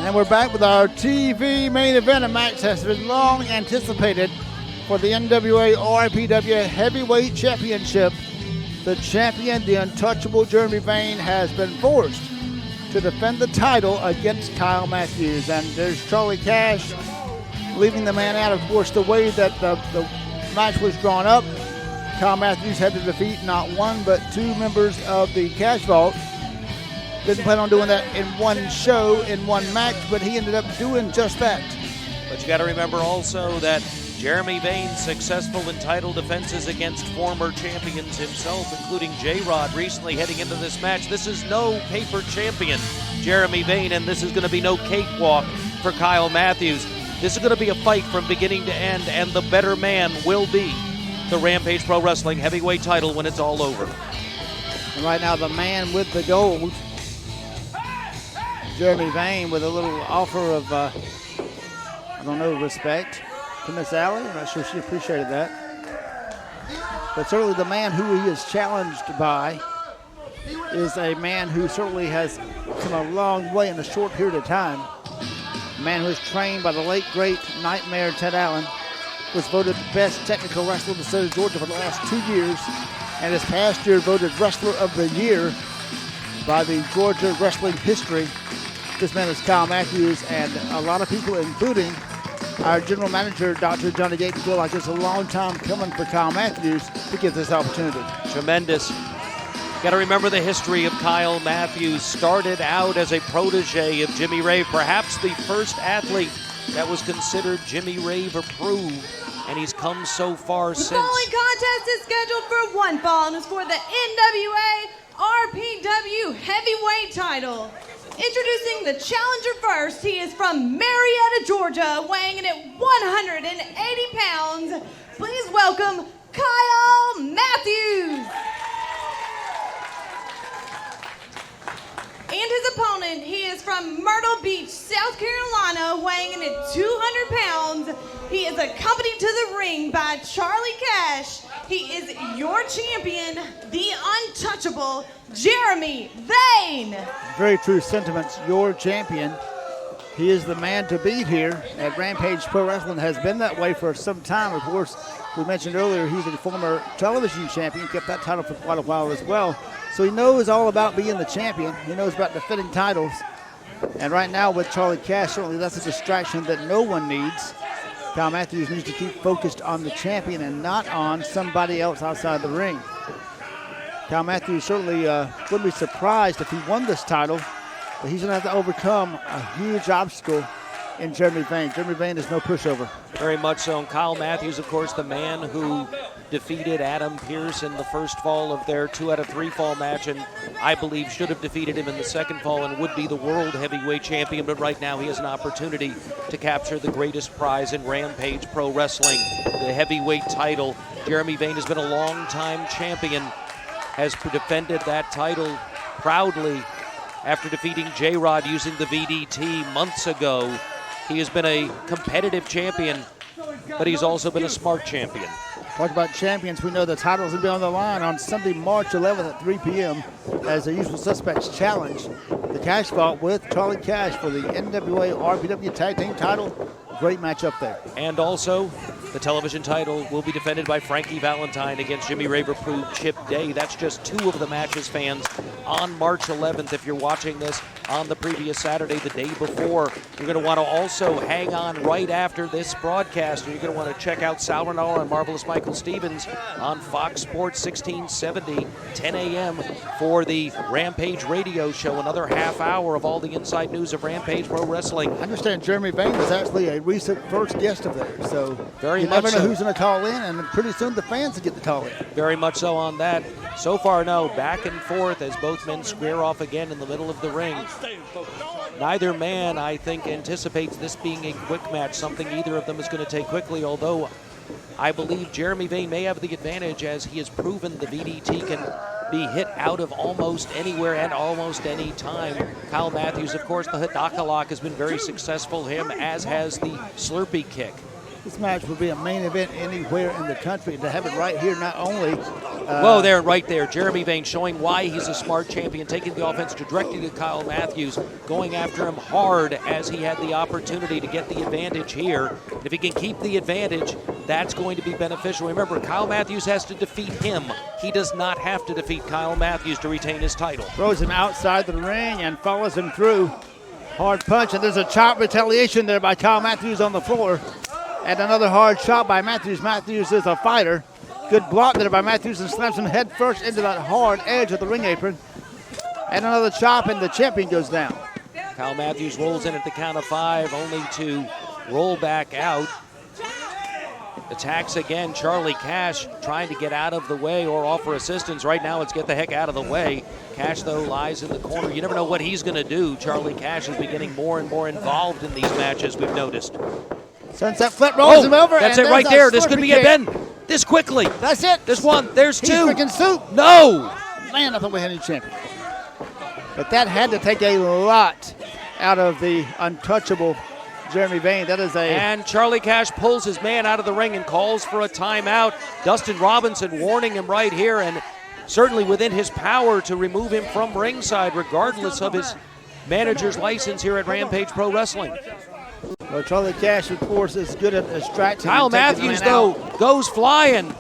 And we're back with our TV main event. A match has been long anticipated for the NWA RPW Heavyweight Championship. The champion, the untouchable Jeremy Vane, has been forced to defend the title against Kyle Matthews. And there's Charlie Cash leaving the man out. Of course, the way that the match was drawn up, Kyle Matthews had to defeat not one but two members of the Cash Vault. Didn't plan on doing that in one show, in one match, but he ended up doing just that. But you got to remember also that Jeremy Vane's successful in title defenses against former champions himself, including J-Rod, recently heading into this match. This is no paper champion, Jeremy Vane, and this is going to be no cakewalk for Kyle Matthews. This is going to be a fight from beginning to end, and the better man will be the Rampage Pro Wrestling heavyweight title when it's all over. And right now, the man with the gold, Jeremy Vane, with a little offer of, respect to Miss Allie. I'm not sure she appreciated that. But certainly the man who he is challenged by is a man who certainly has come a long way in a short period of time. A man who was trained by the late, great Nightmare Ted Allen, was voted best technical wrestler in the state of Georgia for the last 2 years, and this past year voted Wrestler of the Year by the Georgia Wrestling History. This man is Kyle Matthews, and a lot of people, including our general manager, Dr. Johnny Gates, feel like it's a long time coming for Kyle Matthews to get this opportunity. Tremendous. Got to remember the history of Kyle Matthews. Started out as a protege of Jimmy Rave, perhaps the first athlete that was considered Jimmy Rave approved, and he's come so far since. The following contest is scheduled for one fall and is for the NWA RPW heavyweight title. Introducing the challenger first, he is from Marietta, Georgia, weighing in at 180 pounds. Please welcome Kyle Matthews. And his opponent, he is from Myrtle Beach, South Carolina, weighing in at 200 pounds. He is accompanied to the ring by Charlie Cash. He is your champion, the untouchable Jeremy Vane. Very true sentiments. Your champion. He is the man to beat here at Rampage Pro Wrestling. Has been that way for some time. Of course, we mentioned earlier he's a former television champion. Kept that title for quite a while as well. So he knows all about being the champion. He knows about defending titles. And right now with Charlie Cash, certainly that's a distraction that no one needs. Kyle Matthews needs to keep focused on the champion and not on somebody else outside the ring. Kyle Matthews certainly wouldn't be surprised if he won this title, but he's going to have to overcome a huge obstacle in Jeremy Vane. Jeremy Vane is no pushover. Very much so. And Kyle Matthews, of course, the man who defeated Adam Pearce in the first fall of their 2 out of 3 fall match, and I believe should have defeated him in the second fall and would be the world heavyweight champion. But right now he has an opportunity to capture the greatest prize in Rampage Pro Wrestling, the heavyweight title. Jeremy Vane has been a long-time champion, has defended that title proudly after defeating J-Rod using the VDT months ago. He has been a competitive champion, but he's also been a smart champion. Talk about champions. We know the titles will be on the line on Sunday, March 11th at 3 p.m. as the Usual Suspects challenge the Cash Vault with Charlie Cash for the NWA RPW Tag Team title. Great matchup there. And also, the television title will be defended by Frankie Valentine against Jimmy Rave approved Chip Day. That's just 2 of the matches, fans, on March 11th. If you're watching this on the previous Saturday, the day before, you're going to want to also hang on right after this broadcast. You're going to want to check out Sal Renal and Marvelous Michael Stevens on Fox Sports 1670, 10 a.m. for the Rampage radio show. Another half hour of all the inside news of Rampage Pro Wrestling. I understand Jeremy Vane was actually a recent first guest of theirs, so very you much never know so. Who's going to call in, and pretty soon the fans will get the call in. Very much so on that. So far, no, back and forth as both men square off again in the middle of the ring. Neither man, I think, anticipates this being a quick match, something either of them is going to take quickly, although I believe Jeremy Vane may have the advantage as he has proven the VDT can be hit out of almost anywhere and almost any time. Kyle Matthews, of course, the Hidaka lock has been very successful, him, as has the Slurpee kick. This match would be a main event anywhere in the country. To have it right here, not only. Whoa, there, right there. Jeremy Vane showing why he's a smart champion, taking the offense directly to Kyle Matthews, going after him hard as he had the opportunity to get the advantage here. If he can keep the advantage, that's going to be beneficial. Remember, Kyle Matthews has to defeat him. He does not have to defeat Kyle Matthews to retain his title. Throws him outside the ring and follows him through. Hard punch, and there's a chop retaliation there by Kyle Matthews on the floor. And another hard shot by Matthews. Matthews is a fighter. Good block there by Matthews and slams him head first into that hard edge of the ring apron. And another chop, and the champion goes down. Kyle Matthews rolls in at the count of 5, only to roll back out. Attacks again. Charlie Cash trying to get out of the way or offer assistance. Right now it's get the heck out of the way. Cash, though, lies in the corner. You never know what he's going to do. Charlie Cash is getting more and more involved in these matches, we've noticed. Sunset flip rolls him over. That's it right there. This could be a bend. This quickly. That's it. This one. There's He's two. freaking soup. No. Man, I thought we had a champion. But that had to take a lot out of the untouchable Jeremy Vane. That is a... And Charlie Cash pulls his man out of the ring and calls for a timeout. Dustin Robinson warning him right here, and certainly within his power to remove him from ringside regardless of his manager's license here at Rampage Pro Wrestling. Well, Charlie Cash, of course, is good at distracting. Kyle Matthews, though, goes flying.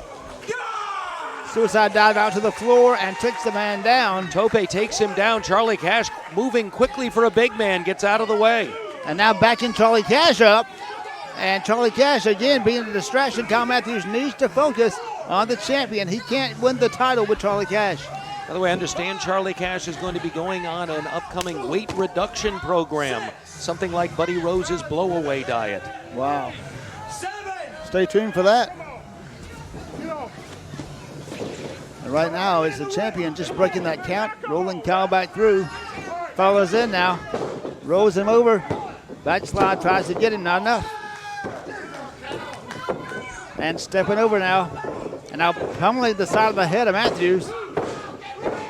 Suicide dive out to the floor and takes the man down. Tope takes him down. Charlie Cash moving quickly for a big man, gets out of the way. And now backing Charlie Cash up. And Charlie Cash, again, being a distraction. Kyle Matthews needs to focus on the champion. He can't win the title with Charlie Cash. By the way, I understand Charlie Cash is going to be going on an upcoming weight reduction program, something like Buddy Rose's blow-away diet. Wow. Stay tuned for that. And right now, it's the champion just breaking that count, rolling Kyle back through. Follows in now, rolls him over, backslide, tries to get him, not enough. And stepping over now, and now pummeling the side of the head of Matthews.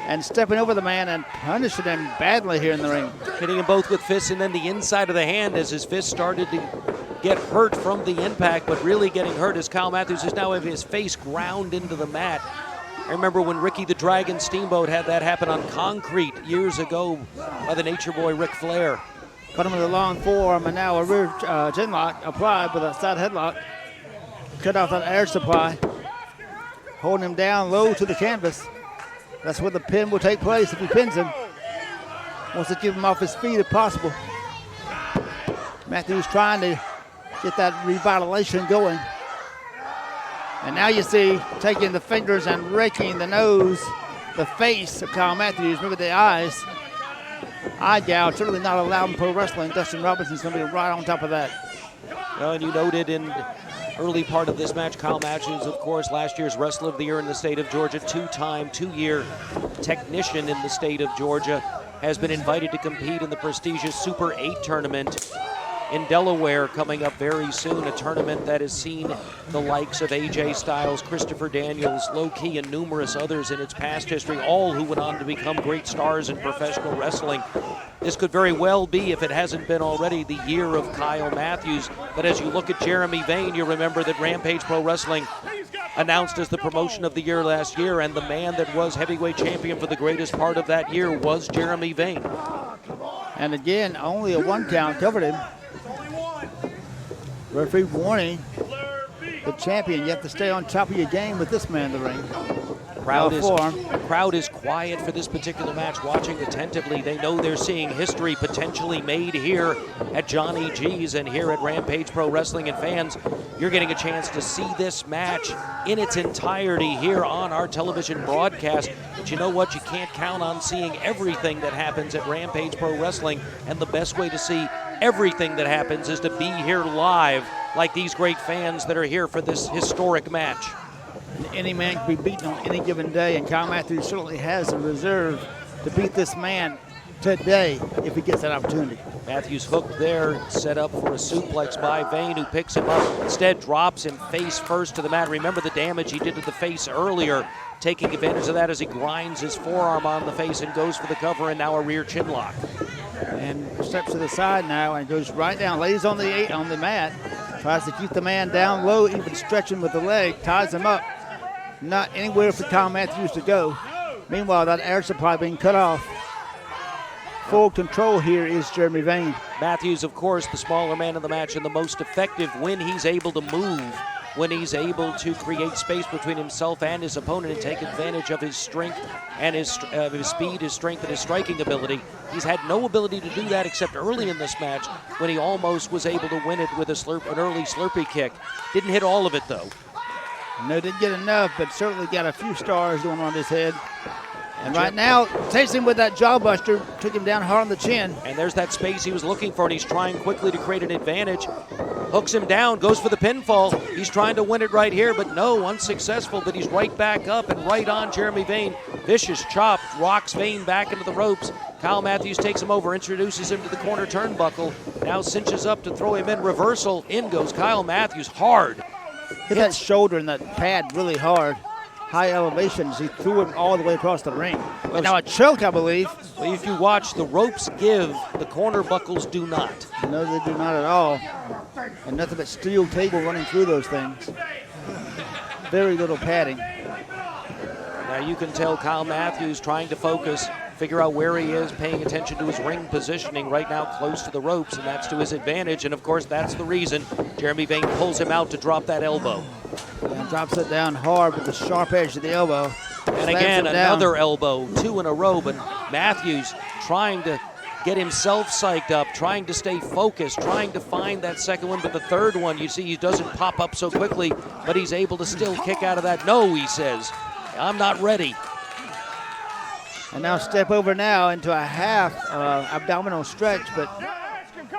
And stepping over the man and punishing him badly here in the ring. Hitting him both with fists and then the inside of the hand as his fist started to get hurt from the impact, but really getting hurt as Kyle Matthews is now having his face ground into the mat. I remember when Ricky the Dragon Steamboat had that happen on concrete years ago by the Nature Boy Ric Flair. Cut him with a long forearm, and now a rear chin lock applied with a side headlock. Cut off that air supply. Holding him down low to the canvas. That's where the pin will take place if he pins him. Wants to keep him off his feet if possible. Matthews trying to get that revitalization going. And now you see taking the fingers and raking the nose, the face of Kyle Matthews. Remember the eyes. Eye gouge, certainly not allowed in pro wrestling. Dustin Robinson's going to be right on top of that. Well, and you noted in the early part of this match, Kyle Matthews, of course, last year's Wrestler of the Year in the state of Georgia, two-year technician in the state of Georgia, has been invited to compete in the prestigious Super 8 tournament in Delaware coming up very soon, a tournament that has seen the likes of AJ Styles, Christopher Daniels, Low Key, and numerous others in its past history, all who went on to become great stars in professional wrestling. This could very well be, if it hasn't been already, the year of Kyle Matthews. But as you look at Jeremy Vane, you remember that Rampage Pro Wrestling announced as the promotion of the year last year, and the man that was heavyweight champion for the greatest part of that year was Jeremy Vane. And again, only a one count covered him. Referee warning the champion, you have to stay on top of your game with this man in the ring. The crowd is quiet for this particular match, watching attentively. They know they're seeing history potentially made here at Johnny G's and here at Rampage Pro Wrestling. And fans, you're getting a chance to see this match in its entirety here on our television broadcast. But you know what? You can't count on seeing everything that happens at Rampage Pro Wrestling. And the best way to see everything that happens is to be here live like these great fans that are here for this historic match. Any man can be beaten on any given day, and Kyle Matthews certainly has a reserve to beat this man today if he gets that opportunity. Matthews hooked there, set up for a suplex by Vane, who picks him up. Instead, drops him face first to the mat. Remember the damage he did to the face earlier, taking advantage of that as he grinds his forearm on the face and goes for the cover, and now a rear chin lock. And steps to the side now and goes right down, lays on the mat, Tries to keep the man down low, even stretching with the leg, ties him up. Not anywhere for Kyle Matthews to go. Meanwhile, that air supply being cut off. Full control here is Jeremy Vane. Matthews, of course, the smaller man of the match and the most effective when he's able to move, when he's able to create space between himself and his opponent and take advantage of his strength and his speed, his strength, and his striking ability. He's had no ability to do that except early in this match when he almost was able to win it with an early Slurpee kick. Didn't hit all of it, though. No, didn't get enough, but certainly got a few stars going on his head. And right now, takes him with that jawbuster, took him down hard on the chin. And there's that space he was looking for, and he's trying quickly to create an advantage. Hooks him down, goes for the pinfall. He's trying to win it right here, but no, unsuccessful. But he's right back up and right on Jeremy Vane. Vicious chop, rocks Vane back into the ropes. Kyle Matthews takes him over, introduces him to the corner turnbuckle. Now cinches up to throw him in reversal. In goes Kyle Matthews, hard. Hit that shoulder and that pad really hard. High elevations, he threw him all the way across the ring. And now a choke, I believe. Well, if you watch, the ropes give, the corner buckles do not. No, they do not at all. And nothing but steel cable running through those things. Very little padding. Now you can tell Kyle Matthews trying to focus, figure out where he is, paying attention to his ring positioning right now close to the ropes, and that's to his advantage. And of course, that's the reason Jeremy Vane pulls him out to drop that elbow. And drops it down hard with the sharp edge of the elbow. And again, another elbow, 2 in a row, but Matthews trying to get himself psyched up, trying to stay focused, trying to find that second one, but the third one, you see, he doesn't pop up so quickly, but he's able to still kick out of that. No, he says, I'm not ready. And now step over now into a half abdominal stretch, but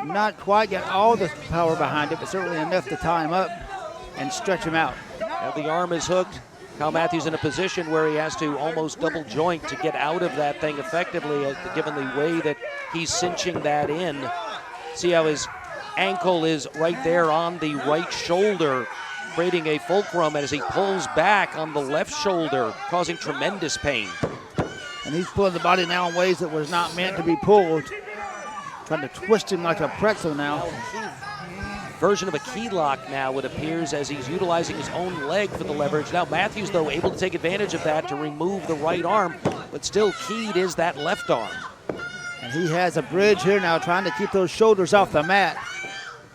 not quite got all the power behind it, but certainly enough to tie him up and stretch him out. Now the arm is hooked. Kyle Matthews in a position where he has to almost double joint to get out of that thing effectively, given the way that he's cinching that in. See how his ankle is right there on the right shoulder, creating a fulcrum as he pulls back on the left shoulder, causing tremendous pain. And he's pulling the body now in ways that was not meant to be pulled. Trying to twist him like a pretzel now. Version of a key lock now, it appears, as he's utilizing his own leg for the leverage. Now Matthews, though, able to take advantage of that to remove the right arm, but still keyed is that left arm. And he has a bridge here now, trying to keep those shoulders off the mat.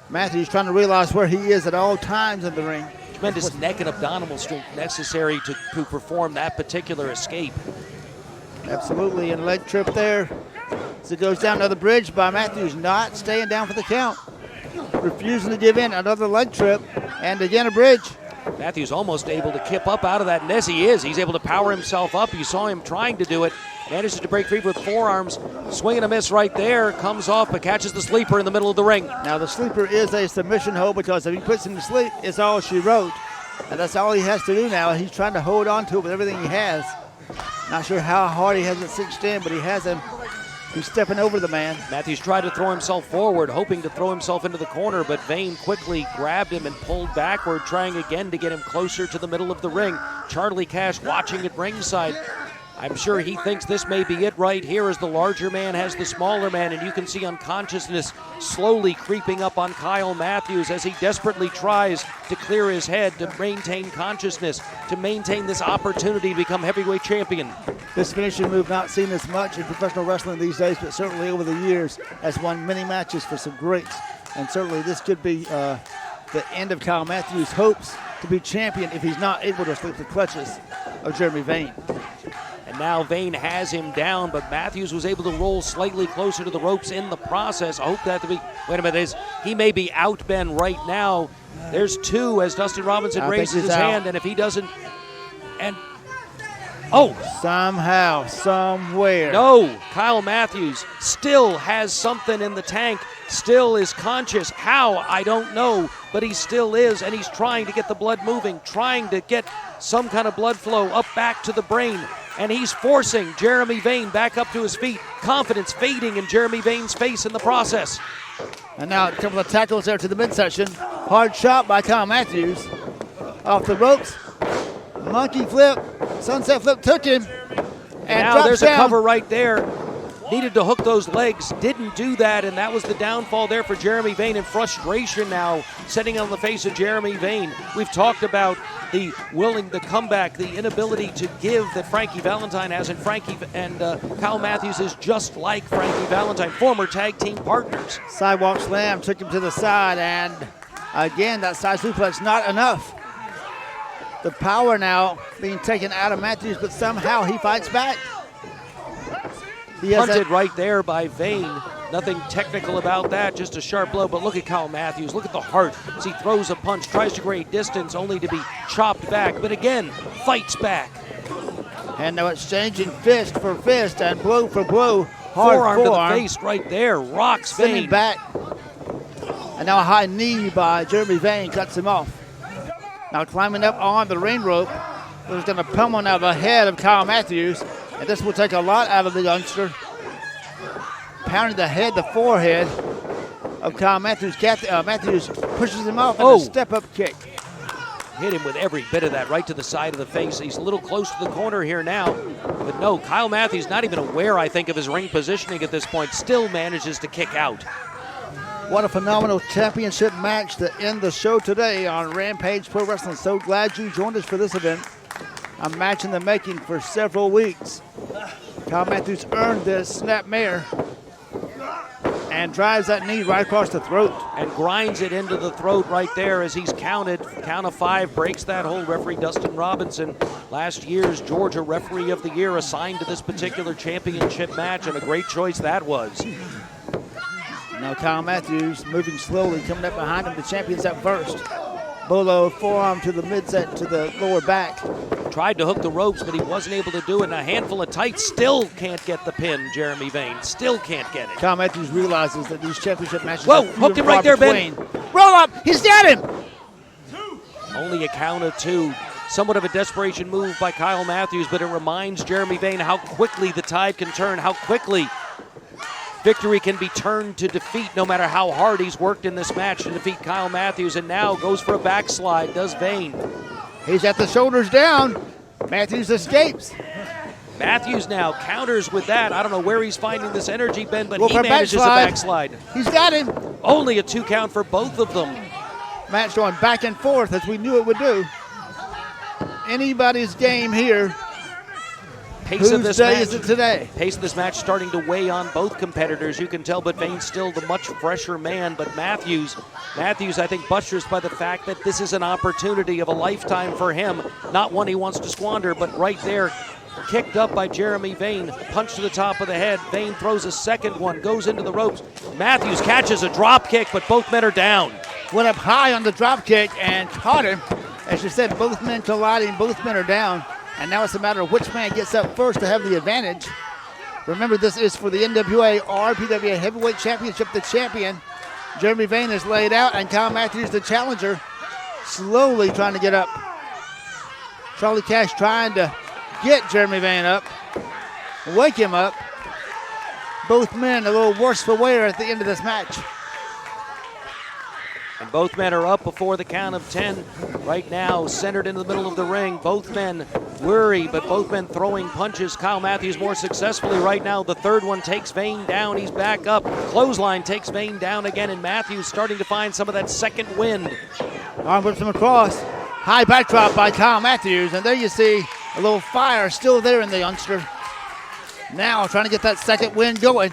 Matthews trying to realize where he is at all times in the ring. Tremendous neck and abdominal strength necessary to perform that particular escape. Absolutely, and leg trip there. As it goes down another bridge by Matthews, not staying down for the count. Refusing to give in, another leg trip, and again a bridge. Matthews almost able to kip up out of that, and as he is, he's able to power himself up. You saw him trying to do it. Manages to break free with forearms. Swing and a miss right there. Comes off, but catches the sleeper in the middle of the ring. Now the sleeper is a submission hold, because if he puts him to sleep, it's all she wrote. And that's all he has to do now. He's trying to hold on to it with everything he has. Not sure how hard he has it cinched in, but he has him. He's stepping over the man. Matthews tried to throw himself forward, hoping to throw himself into the corner, but Vane quickly grabbed him and pulled backward, trying again to get him closer to the middle of the ring. Charlie Cash watching at ringside. I'm sure he thinks this may be it right here, as the larger man has the smaller man, and you can see unconsciousness slowly creeping up on Kyle Matthews as he desperately tries to clear his head, to maintain consciousness, to maintain this opportunity to become heavyweight champion. This finishing move not seen as much in professional wrestling these days, but certainly over the years has won many matches for some greats. And certainly this could be the end of Kyle Matthews' hopes to be champion if he's not able to escape the clutches of Jeremy Vane. And now Vane has him down, but Matthews was able to roll slightly closer to the ropes in the process. I hope that to be, wait a minute, he may be out, Ben, right now. There's 2 as Dustin Robinson raises his hand, and if he doesn't, and, oh! Somehow, somewhere. No, Kyle Matthews still has something in the tank, still is conscious. How, I don't know, but he still is, and he's trying to get the blood moving, trying to get some kind of blood flow up back to the brain. And he's forcing Jeremy Vane back up to his feet. Confidence fading in Jeremy Vane's face in the process. And now a couple of tackles there to the midsection. Hard shot by Kyle Matthews. Off the ropes. Monkey flip. Sunset flip took him. And now there's down. A cover right there. needed to hook those legs, didn't do that, and that was the downfall there for Jeremy Vane, and frustration now setting on the face of Jeremy Vane. We've talked about the comeback, the inability to give that Frankie Valentine has, and Frankie and Kyle Matthews is just like Frankie Valentine, former tag team partners. Sidewalk slam took him to the side, and again, that side suplex not enough. The power now being taken out of Matthews, but somehow he fights back. He has Punted right there by Vane. Nothing technical about that, just a sharp blow. But look at Kyle Matthews. Look at the heart as he throws a punch, tries to create distance, only to be chopped back. But again, fights back. And now exchanging fist for fist and blow for blow. Hard forearm to the face right there. Rocks Vane. Sending back. And now a high knee by Jeremy Vane cuts him off. Now climbing up on the ring rope. There's going to pummel now the head of Kyle Matthews. And this will take a lot out of the youngster. Pounding the head, the forehead of Kyle Matthews. Matthews pushes him off and a step-up kick. Hit him with every bit of that right to the side of the face. He's a little close to the corner here now. But no, Kyle Matthews not even aware, I think, of his ring positioning at this point. Still manages to kick out. What a phenomenal championship match to end the show today on Rampage Pro Wrestling. So glad you joined us for this event. A match in the making for several weeks. Kyle Matthews earned this snapmare and drives that knee right across the throat. And grinds it into the throat right there as he's counted. Count of 5 breaks that hold. Referee Dustin Robinson, last year's Georgia Referee of the Year, assigned to this particular championship match, and a great choice that was. Now Kyle Matthews moving slowly, coming up behind him. The champion's up first. Bolo forearm to the midset, to the lower back. Tried to hook the ropes, but he wasn't able to do it. And a handful of tights, still can't get the pin, Jeremy Vane. Still can't get it. Kyle Matthews realizes that these championship matches Whoa, hooked him right there, Ben. Roll up, he's got him! Only a count of 2. Somewhat of a desperation move by Kyle Matthews, but it reminds Jeremy Vane how quickly the tide can turn, how quickly victory can be turned to defeat, no matter how hard he's worked in this match to defeat Kyle Matthews, and now goes for a backslide, does Vane. He's at the shoulders down. Matthews escapes. Matthews now counters with that. I don't know where he's finding this energy, Ben, but he manages a backslide. He's got him. Only a 2 count for both of them. Match going back and forth as we knew it would do. Anybody's game here. Whose day is it today? Pace of this match starting to weigh on both competitors. You can tell, but Vane's still the much fresher man. But Matthews, I think, buttressed by the fact that this is an opportunity of a lifetime for him. Not one he wants to squander, but right there, kicked up by Jeremy Vane. Punch to the top of the head. Vane throws a second one, goes into the ropes. Matthews catches a drop kick, but both men are down. Went up high on the drop kick and caught him. As you said, both men colliding, both men are down. And now it's a matter of which man gets up first to have the advantage. Remember, this is for the NWA RPW Heavyweight Championship. The champion, Jeremy Vane, is laid out, and Kyle Matthews, the challenger, slowly trying to get up. Charlie Cash trying to get Jeremy Vane up, wake him up. Both men a little worse for wear at the end of this match. And both men are up before the count of 10. Right now, centered in the middle of the ring. Both men worry, but both men throwing punches. Kyle Matthews more successfully right now. The third one takes Vane down. He's back up. Clothesline takes Vane down again, and Matthews starting to find some of that second wind. Arm whips him across. High backdrop by Kyle Matthews, and there you see a little fire still there in the youngster. Now trying to get that second wind going.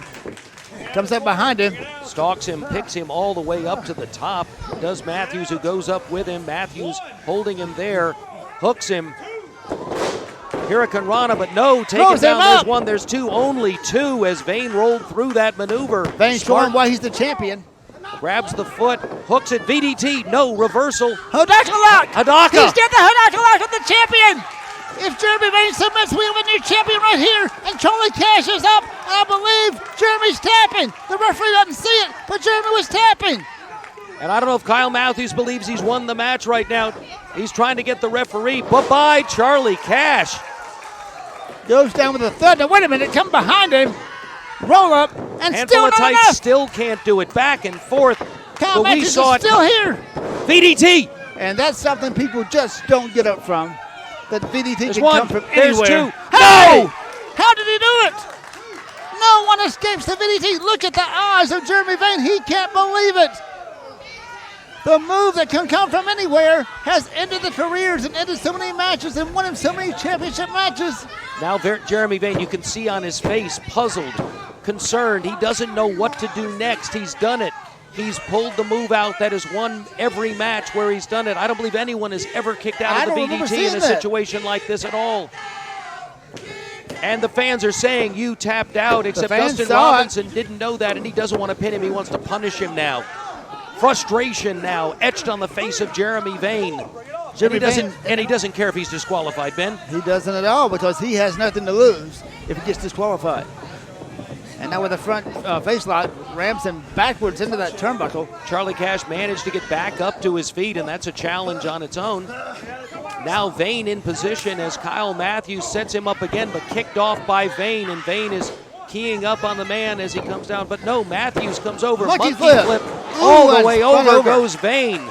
Comes up behind him. Stalks him, picks him all the way up to the top. Does Matthews, who goes up with him. Matthews holding him there. Hooks him. Hurricane Rana, but no, taken down. There's one, there's two, only 2 as Vane rolled through that maneuver. Vane showing why he's the champion. Grabs the foot, hooks it, VDT, no, reversal. Hodaka lock! Hadaka! He's got the Hodaka lock of the champion! If Jeremy Vane submits, we have a new champion right here, and Charlie Cash is up, and I believe Jeremy's tapping. The referee doesn't see it, but Jeremy was tapping. And I don't know if Kyle Matthews believes he's won the match right now. He's trying to get the referee. Bye-bye, Charlie Cash. Goes down with a thud. Now, wait a minute, come behind him. Roll up, and handful still of not tights, enough. still can't do it. Back and forth. Kyle but we Matthews saw is still here. VDT. And that's something people just don't get up from. That VDT There's can one. come from There's anywhere. 2. Hey! No! How did he do it? No one escapes the DDT. Look at the eyes of Jeremy Vane. He can't believe it. The move that can come from anywhere has ended the careers and ended so many matches and won him so many championship matches. Now Jeremy Vane, you can see on his face, puzzled, concerned. He doesn't know what to do next. He's done it. He's pulled the move out that has won every match where he's done it. I don't believe anyone has ever kicked out of the BDT in a situation like this at all. And the fans are saying you tapped out, except Dustin Robinson didn't know that, and he doesn't want to pin him. He wants to punish him now. Frustration now etched on the face of Jeremy Vane. And he doesn't care if he's disqualified, Ben. He doesn't at all, because he has nothing to lose if he gets disqualified. And now with the front face lock, rams him backwards into that turnbuckle. Charlie Cash managed to get back up to his feet, and that's a challenge on its own. Now Vane in position as Kyle Matthews sets him up again, but kicked off by Vane, and Vane is keying up on the man as he comes down. But no, Matthews comes over. Monkey flip. All the way over goes Vane.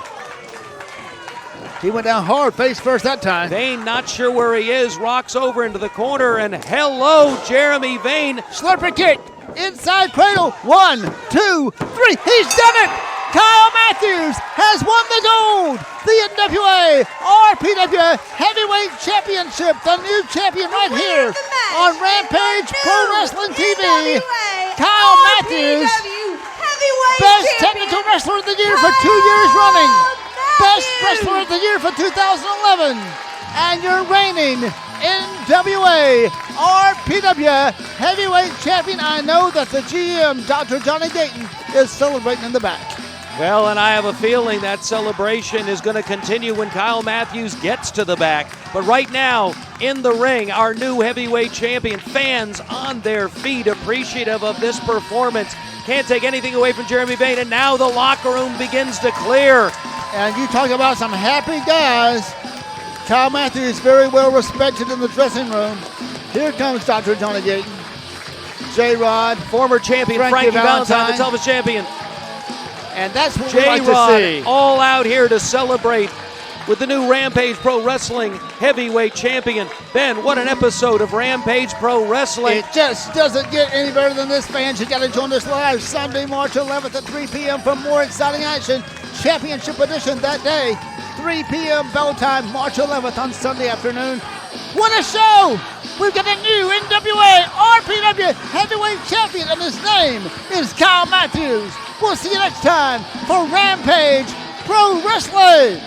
He went down hard, face first that time. Vane not sure where he is, rocks over into the corner, and hello, Jeremy Vane. Slurper kick, inside cradle, 1, 2, 3, he's done it! Kyle Matthews has won the gold! The NWA RPW Heavyweight Championship, the new champion right here on Rampage Pro Wrestling TV. Kyle Matthews, best technical wrestler of the year for 2 years running. Best Wrestler of the Year for 2011. And your reigning NWA RPW Heavyweight Champion. I know that the GM, Dr. Johnny Dayton, is celebrating in the back. Well, and I have a feeling that celebration is going to continue when Kyle Matthews gets to the back. But right now, in the ring, our new heavyweight champion, fans on their feet, appreciative of this performance. Can't take anything away from Jeremy Vane, and now the locker room begins to clear. And you talk about some happy guys. Kyle Matthews is very well respected in the dressing room. Here comes Dr. Johnny Dayton. J-Rod. Former champion Frankie Valentine, the toughest champion. And that's what we like to see. All out here to celebrate with the new Rampage Pro Wrestling heavyweight champion. Ben, what an episode of Rampage Pro Wrestling. It just doesn't get any better than this, fans. You got to join us live Sunday, March 11th at 3 p.m. for more exciting action. Championship edition that day, 3 p.m. bell time, March 11th on Sunday afternoon. What a show! We've got a new NWA RPW heavyweight champion, and his name is Kyle Matthews. We'll see you next time for Rampage Pro Wrestling.